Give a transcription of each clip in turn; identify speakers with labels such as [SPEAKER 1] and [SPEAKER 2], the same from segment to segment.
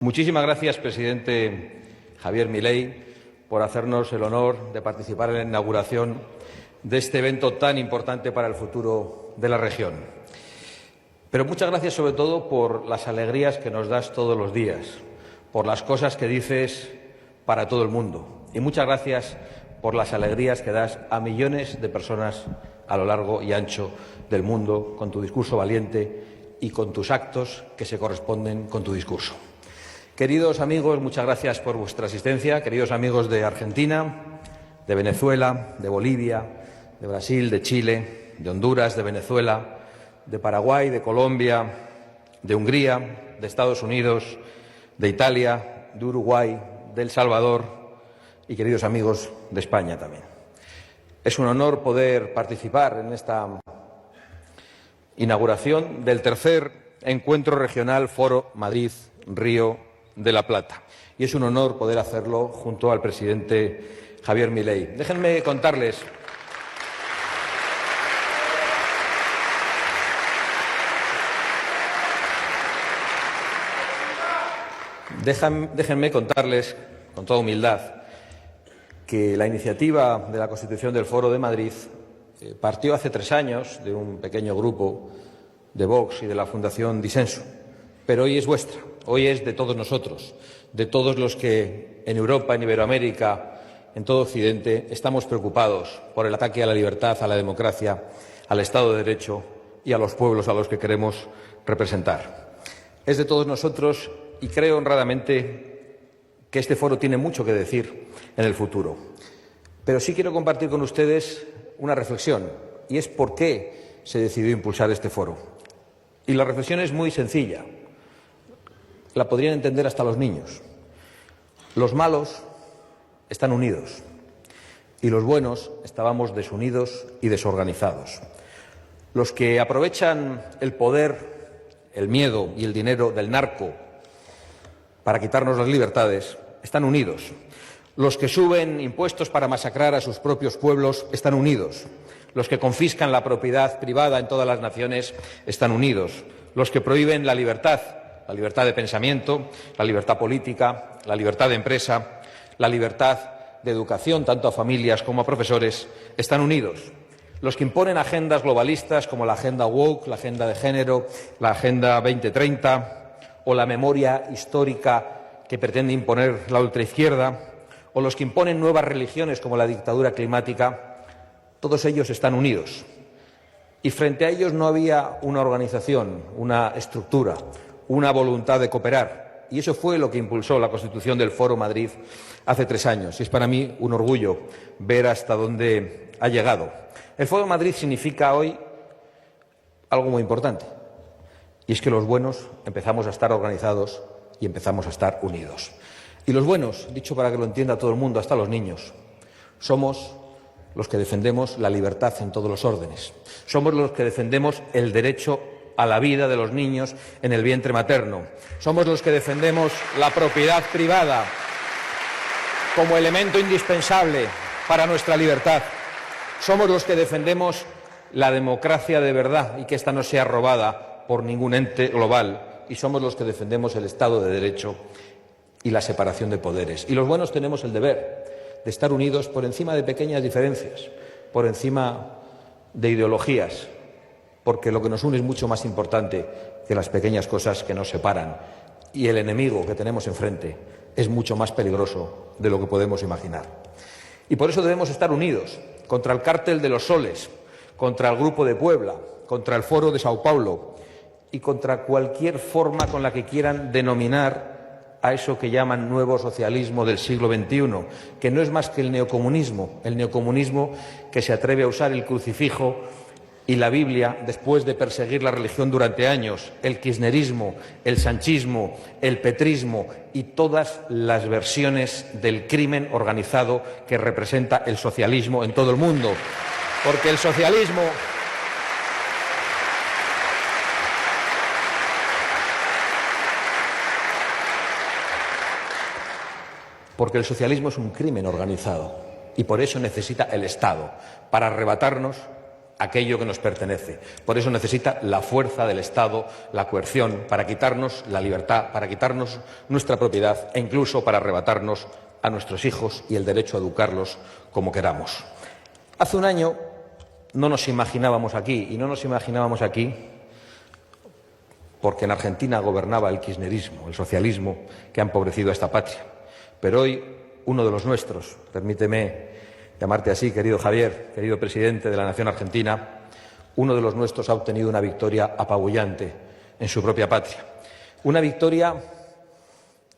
[SPEAKER 1] Muchísimas gracias, presidente Javier Milei, por hacernos el honor de participar en la inauguración de este evento tan importante para el futuro de la región. Pero muchas gracias sobre todo por las alegrías que nos das todos los días, por las cosas que dices para todo el mundo. Y muchas gracias por las alegrías que das a millones de personas a lo largo y ancho del mundo con tu discurso valiente y con tus actos que se corresponden con tu discurso. Queridos amigos, muchas gracias por vuestra asistencia. Queridos amigos de Argentina, de Venezuela, de Bolivia, de Brasil, de Chile, de Honduras, de Venezuela, de Paraguay, de Colombia, de Hungría, de Estados Unidos, de Italia, de Uruguay, de El Salvador y queridos amigos de España también. Es un honor poder participar en esta inauguración del tercer encuentro regional Foro Madrid-Río de la Plata. Y es un honor poder hacerlo junto al presidente Javier Milei. Déjenme contarles con toda humildad que la iniciativa de la constitución del Foro de Madrid partió hace 3 años de un pequeño grupo de Vox y de la Fundación Disenso, pero hoy es vuestra, hoy es de todos nosotros, de todos los que en Europa, en Iberoamérica, en todo Occidente estamos preocupados por el ataque a la libertad, a la democracia, al Estado de Derecho y a los pueblos a los que queremos representar. Es de todos nosotros y creo honradamente que este foro tiene mucho que decir en el futuro. Pero sí quiero compartir con ustedes una reflexión, y es por qué se decidió impulsar este foro. Y la reflexión es muy sencilla. La podrían entender hasta los niños. Los malos están unidos y los buenos estábamos desunidos y desorganizados. Los que aprovechan el poder, el miedo y el dinero del narco para quitarnos las libertades están unidos. Los que suben impuestos para masacrar a sus propios pueblos están unidos. Los que confiscan la propiedad privada en todas las naciones están unidos. Los que prohíben la libertad de pensamiento, la libertad política, la libertad de empresa, la libertad de educación, tanto a familias como a profesores, están unidos. Los que imponen agendas globalistas como la agenda woke, la agenda de género, la agenda 2030 o la memoria histórica que pretende imponer la ultraizquierda, o los que imponen nuevas religiones como la dictadura climática, todos ellos están unidos. Y frente a ellos no había una organización, una estructura, una voluntad de cooperar. Y eso fue lo que impulsó la constitución del Foro Madrid hace 3 años. Y es para mí un orgullo ver hasta dónde ha llegado. El Foro Madrid significa hoy algo muy importante. Y es que los buenos empezamos a estar organizados y empezamos a estar unidos. Y los buenos, dicho para que lo entienda todo el mundo, hasta los niños, somos los que defendemos la libertad en todos los órdenes. Somos los que defendemos el derecho a la vida de los niños en el vientre materno. Somos los que defendemos la propiedad privada como elemento indispensable para nuestra libertad. Somos los que defendemos la democracia de verdad y que ésta no sea robada por ningún ente global. Y somos los que defendemos el Estado de Derecho y la separación de poderes. Y los buenos tenemos el deber de estar unidos por encima de pequeñas diferencias, por encima de ideologías, porque lo que nos une es mucho más importante que las pequeñas cosas que nos separan. Y el enemigo que tenemos enfrente es mucho más peligroso de lo que podemos imaginar. Y por eso debemos estar unidos contra el cártel de los soles, contra el Grupo de Puebla, contra el Foro de Sao Paulo y contra cualquier forma con la que quieran denominar a eso que llaman nuevo socialismo del siglo XXI, que no es más que el neocomunismo que se atreve a usar el crucifijo y la Biblia después de perseguir la religión durante años, el kirchnerismo, el sanchismo, el petrismo y todas las versiones del crimen organizado que representa el socialismo en todo el mundo. Porque el socialismo es un crimen organizado y por eso necesita el Estado, para arrebatarnos aquello que nos pertenece. Por eso necesita la fuerza del Estado, la coerción, para quitarnos la libertad, para quitarnos nuestra propiedad e incluso para arrebatarnos a nuestros hijos y el derecho a educarlos como queramos. Hace un año no nos imaginábamos aquí, y no nos imaginábamos aquí porque en Argentina gobernaba el kirchnerismo, el socialismo que ha empobrecido a esta patria. Pero hoy uno de los nuestros, permíteme llamarte así, querido Javier, querido presidente de la nación argentina, uno de los nuestros ha obtenido una victoria apabullante en su propia patria. Una victoria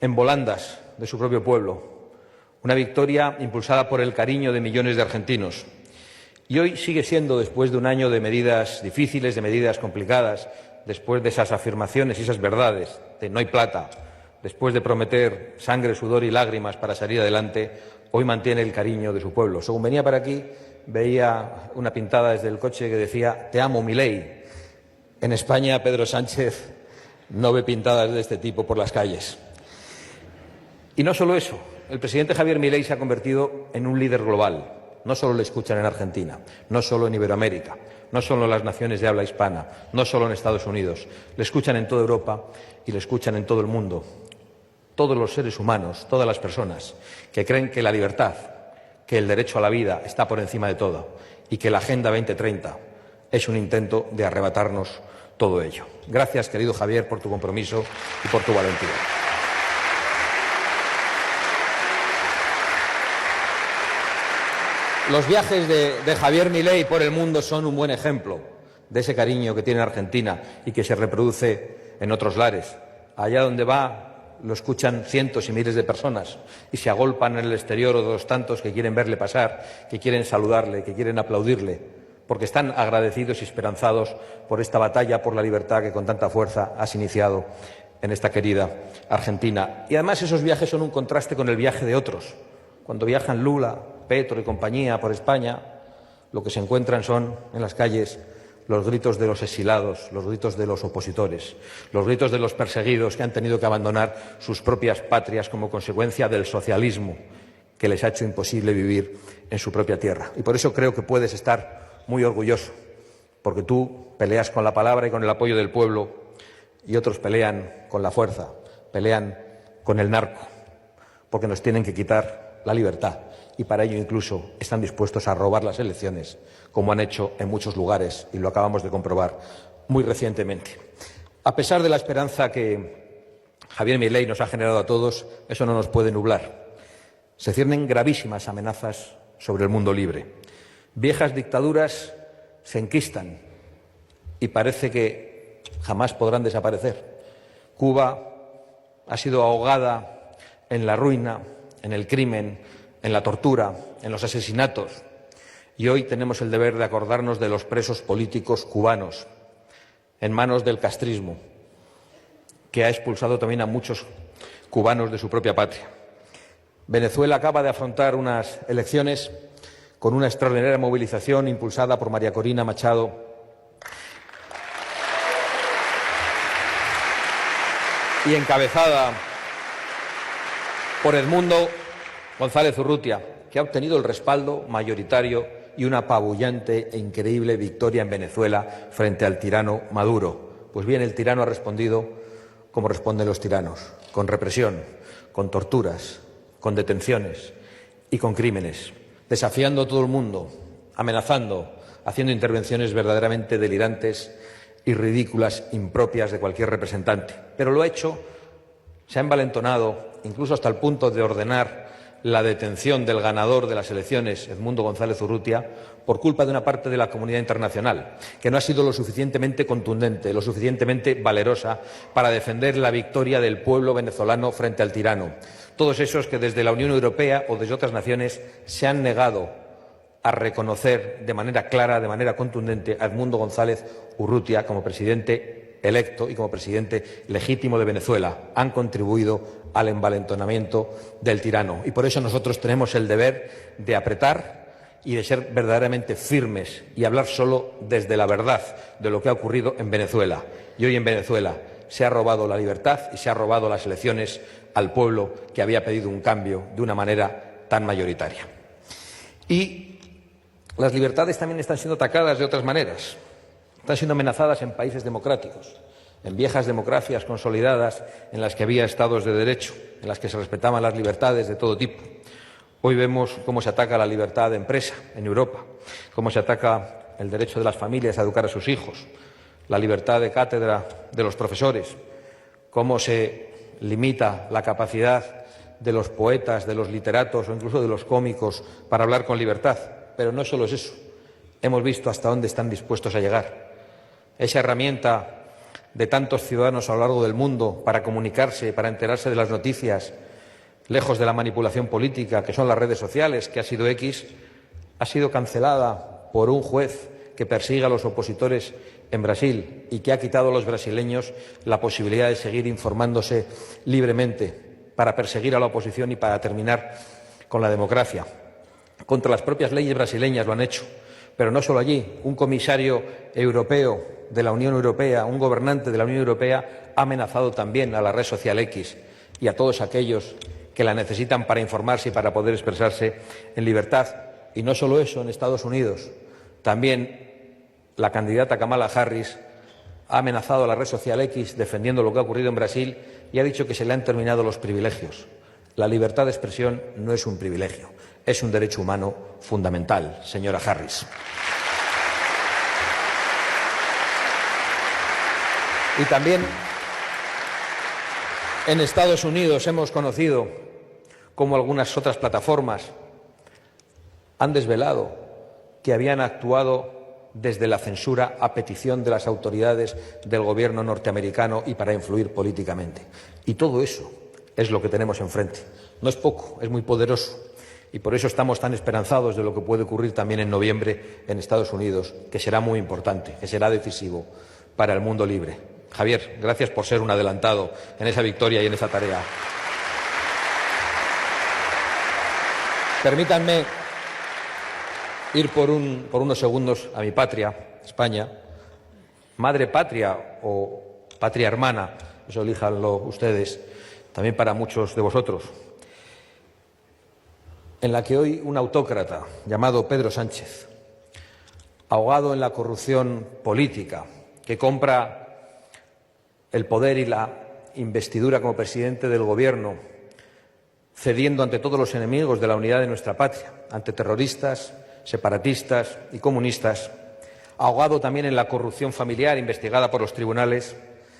[SPEAKER 1] en volandas de su propio pueblo. Una victoria impulsada por el cariño de millones de argentinos. Y hoy sigue siendo, después de un año de medidas difíciles, de medidas complicadas, después de esas afirmaciones y esas verdades de no hay plata, después de prometer sangre, sudor y lágrimas para salir adelante, hoy mantiene el cariño de su pueblo. Según venía para aquí, veía una pintada desde el coche que decía «Te amo, Milei». En España, Pedro Sánchez no ve pintadas de este tipo por las calles. Y no solo eso, el presidente Javier Milei se ha convertido en un líder global. No solo le escuchan en Argentina, no solo en Iberoamérica, no solo en las naciones de habla hispana, no solo en Estados Unidos. Le escuchan en toda Europa y le escuchan en todo el mundo. Todos los seres humanos, todas las personas que creen que la libertad, que el derecho a la vida está por encima de todo y que la Agenda 2030 es un intento de arrebatarnos todo ello. Gracias, querido Javier, por tu compromiso y por tu valentía. Los viajes de Javier Milei por el mundo son un buen ejemplo de ese cariño que tiene Argentina y que se reproduce en otros lares. Allá donde va lo escuchan cientos y miles de personas y se agolpan en el exterior otros tantos que quieren verle pasar, que quieren saludarle, que quieren aplaudirle, porque están agradecidos y esperanzados por esta batalla por la libertad que con tanta fuerza has iniciado en esta querida Argentina. Y además esos viajes son un contraste con el viaje de otros. Cuando viajan Lula, Petro y compañía por España, lo que se encuentran son en las calles los gritos de los exilados, los gritos de los opositores, los gritos de los perseguidos que han tenido que abandonar sus propias patrias como consecuencia del socialismo que les ha hecho imposible vivir en su propia tierra. Y por eso creo que puedes estar muy orgulloso, porque tú peleas con la palabra y con el apoyo del pueblo y otros pelean con la fuerza, pelean con el narco, porque nos tienen que quitar la libertad y para ello incluso están dispuestos a robar las elecciones, como han hecho en muchos lugares y lo acabamos de comprobar muy recientemente. A pesar de la esperanza que Javier Milei nos ha generado a todos, eso no nos puede nublar. Se ciernen gravísimas amenazas sobre el mundo libre. Viejas dictaduras se enquistan y parece que jamás podrán desaparecer. Cuba ha sido ahogada en la ruina, en el crimen, en la tortura, en los asesinatos. Y hoy tenemos el deber de acordarnos de los presos políticos cubanos, en manos del castrismo, que ha expulsado también a muchos cubanos de su propia patria. Venezuela acaba de afrontar unas elecciones con una extraordinaria movilización impulsada por María Corina Machado y encabezada por Edmundo González Urrutia, que ha obtenido el respaldo mayoritario y una apabullante e increíble victoria en Venezuela frente al tirano Maduro. Pues bien, el tirano ha respondido como responden los tiranos, con represión, con torturas, con detenciones y con crímenes, desafiando a todo el mundo, amenazando, haciendo intervenciones verdaderamente delirantes y ridículas, impropias de cualquier representante. Pero lo ha hecho, se ha envalentonado, incluso hasta el punto de ordenar la detención del ganador de las elecciones, Edmundo González Urrutia, por culpa de una parte de la comunidad internacional, que no ha sido lo suficientemente contundente, lo suficientemente valerosa para defender la victoria del pueblo venezolano frente al tirano. Todos esos que desde la Unión Europea o desde otras naciones se han negado a reconocer de manera clara, de manera contundente, a Edmundo González Urrutia como presidente electo y como presidente legítimo de Venezuela. Han contribuido al envalentonamiento del tirano. Y por eso nosotros tenemos el deber de apretar y de ser verdaderamente firmes y hablar solo desde la verdad de lo que ha ocurrido en Venezuela. Y hoy en Venezuela se ha robado la libertad y se ha robado las elecciones al pueblo que había pedido un cambio de una manera tan mayoritaria. Y Las libertades también están siendo atacadas de otras maneras. Están siendo amenazadas en países democráticos, en viejas democracias consolidadas en las que había estados de derecho, en las que se respetaban las libertades de todo tipo. Hoy vemos cómo se ataca la libertad de empresa en Europa, cómo se ataca el derecho de las familias a educar a sus hijos, la libertad de cátedra de los profesores, cómo se limita la capacidad de los poetas, de los literatos o incluso de los cómicos para hablar con libertad. Pero no solo es eso. Hemos visto hasta dónde están dispuestos a llegar. Esa herramienta de tantos ciudadanos a lo largo del mundo para comunicarse, para enterarse de las noticias, lejos de la manipulación política, que son las redes sociales, que ha sido X, ha sido cancelada por un juez que persigue a los opositores en Brasil y que ha quitado a los brasileños la posibilidad de seguir informándose libremente para perseguir a la oposición y para terminar con la democracia. Contra las propias leyes brasileñas lo han hecho, pero no solo allí. Un comisario europeo de la Unión Europea, un gobernante de la Unión Europea, ha amenazado también a la red social X y a todos aquellos que la necesitan para informarse y para poder expresarse en libertad. Y no solo eso, en Estados Unidos también la candidata Kamala Harris ha amenazado a la red social X defendiendo lo que ha ocurrido en Brasil y ha dicho que se le han terminado los privilegios. La libertad de expresión no es un privilegio, es un derecho humano fundamental, señora Harris. Y también en Estados Unidos hemos conocido cómo algunas otras plataformas han desvelado que habían actuado desde la censura a petición de las autoridades del gobierno norteamericano y para influir políticamente. Y todo eso es lo que tenemos enfrente. No es poco, es muy poderoso. Y por eso estamos tan esperanzados de lo que puede ocurrir también en noviembre en Estados Unidos, que será muy importante, que será decisivo para el mundo libre. Javier, gracias por ser un adelantado en esa victoria y en esa tarea. Permítanme ir por unos segundos a mi patria, España, madre patria o patria hermana, eso elíjanlo ustedes, también para muchos de vosotros, en la que hoy un autócrata llamado Pedro Sánchez, ahogado en la corrupción política, que compra el poder y la investidura como presidente del Gobierno, cediendo ante todos los enemigos de la unidad de nuestra patria, ante terroristas, separatistas y comunistas, ahogado también en la corrupción familiar investigada por los tribunales,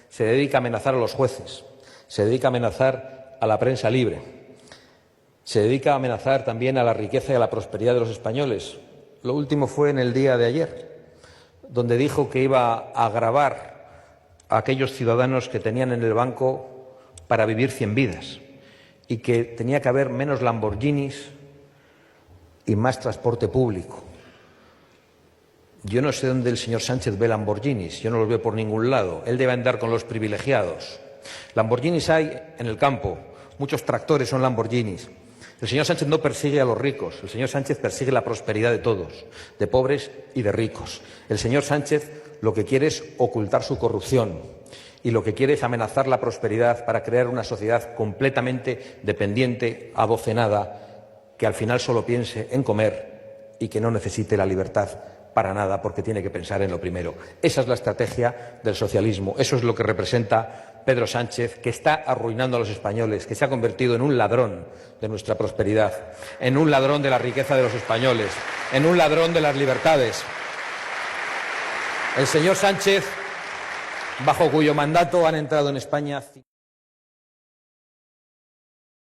[SPEAKER 1] se dedica a amenazar a los jueces, se dedica a amenazar a la prensa libre, se dedica a amenazar también a la riqueza y a la prosperidad de los españoles. Lo último fue en el día de ayer, donde dijo que iba a gravar a aquellos ciudadanos que tenían en el banco para vivir 100 vidas y que tenía que haber menos Lamborghinis y más transporte público. Yo no sé dónde el señor Sánchez ve Lamborghinis, yo no los veo por ningún lado. Él debe andar con los privilegiados. Lamborghinis hay en el campo, muchos tractores son Lamborghinis. El señor Sánchez no persigue a los ricos, el señor Sánchez persigue la prosperidad de todos, de pobres y de ricos. El señor Sánchez lo que quiere es ocultar su corrupción y lo que quiere es amenazar la prosperidad para crear una sociedad completamente dependiente, adocenada, que al final solo piense en comer y que no necesite la libertad para nada porque tiene que pensar en lo primero. Esa es la estrategia del socialismo, eso es lo que representa Pedro Sánchez, que está arruinando a los españoles, que se ha convertido en un ladrón de nuestra prosperidad, en un ladrón de la riqueza de los españoles, en un ladrón de las libertades. El señor Sánchez, bajo cuyo mandato han entrado en España 5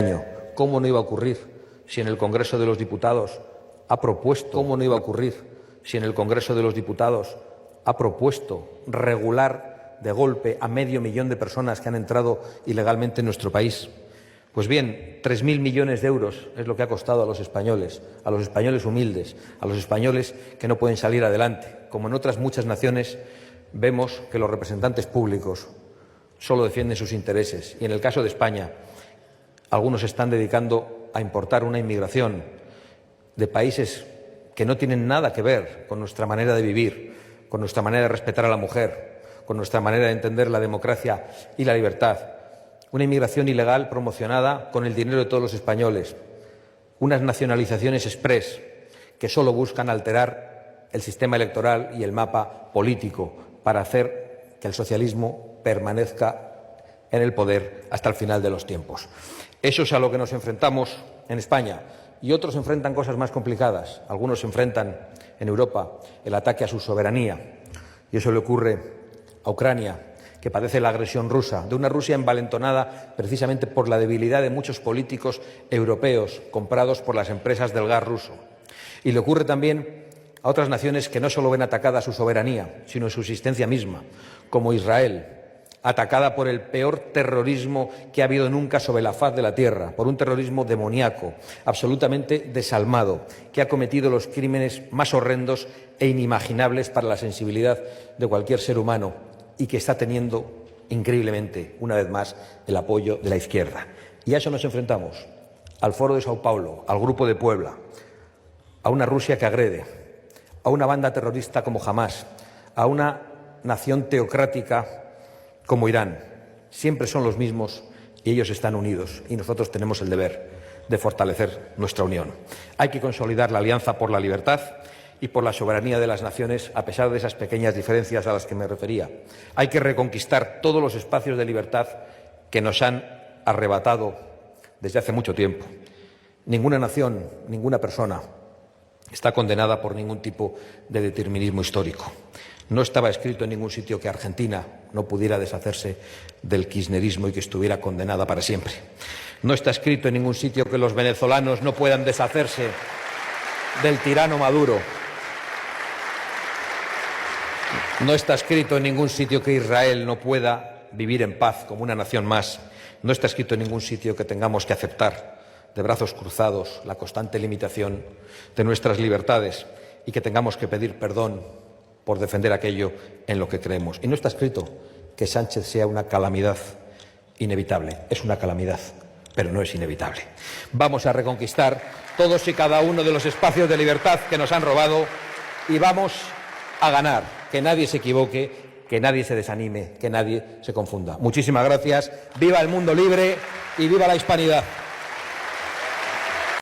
[SPEAKER 1] años. ¿Cómo no iba a ocurrir si en el Congreso de los Diputados ha propuesto, cómo no iba a ocurrir si en el Congreso de los Diputados ha propuesto regular de golpe a 500.000 de personas que han entrado ilegalmente en nuestro país? Pues bien, 3.000 millones de euros es lo que ha costado a los españoles humildes, a los españoles que no pueden salir adelante. Como en otras muchas naciones, vemos que los representantes públicos solo defienden sus intereses. Y en el caso de España, algunos se están dedicando a importar una inmigración de países que no tienen nada que ver con nuestra manera de vivir, con nuestra manera de respetar a la mujer, con nuestra manera de entender la democracia y la libertad. Una inmigración ilegal promocionada con el dinero de todos los españoles. Unas nacionalizaciones exprés que solo buscan alterar el sistema electoral y el mapa político para hacer que el socialismo permanezca en el poder hasta el final de los tiempos. Eso es a lo que nos enfrentamos en España, y otros enfrentan cosas más complicadas. Algunos enfrentan en Europa el ataque a su soberanía, y eso le ocurre a Ucrania, que padece la agresión rusa, de una Rusia envalentonada precisamente por la debilidad de muchos políticos europeos comprados por las empresas del gas ruso. Y le ocurre también a otras naciones que no solo ven atacada su soberanía, sino su existencia misma, como Israel, atacada por el peor terrorismo que ha habido nunca sobre la faz de la tierra, por un terrorismo demoníaco, absolutamente desalmado, que ha cometido los crímenes más horrendos e inimaginables para la sensibilidad de cualquier ser humano y que está teniendo, increíblemente, una vez más, el apoyo de la izquierda. Y a eso nos enfrentamos, al Foro de Sao Paulo, al Grupo de Puebla, a una Rusia que agrede, a una banda terrorista como Hamás, a una nación teocrática como Irán. Siempre son los mismos y ellos están unidos, y nosotros tenemos el deber de fortalecer nuestra unión. Hay que consolidar la alianza por la libertad y por la soberanía de las naciones, a pesar de esas pequeñas diferencias a las que me refería. Hay que reconquistar todos los espacios de libertad que nos han arrebatado desde hace mucho tiempo. Ninguna nación, ninguna persona está condenada por ningún tipo de determinismo histórico. No estaba escrito en ningún sitio que Argentina no pudiera deshacerse del kirchnerismo y que estuviera condenada para siempre. No está escrito en ningún sitio que los venezolanos no puedan deshacerse del tirano Maduro. No está escrito en ningún sitio que Israel no pueda vivir en paz como una nación más. No está escrito en ningún sitio que tengamos que aceptar de brazos cruzados la constante limitación de nuestras libertades y que tengamos que pedir perdón por defender aquello en lo que creemos. Y no está escrito que Sánchez sea una calamidad inevitable. Es una calamidad, pero no es inevitable. Vamos a reconquistar todos y cada uno de los espacios de libertad que nos han robado y vamos a ganar. Que nadie se equivoque, que nadie se desanime, que nadie se confunda. Muchísimas gracias. ¡Viva el mundo libre y viva la hispanidad!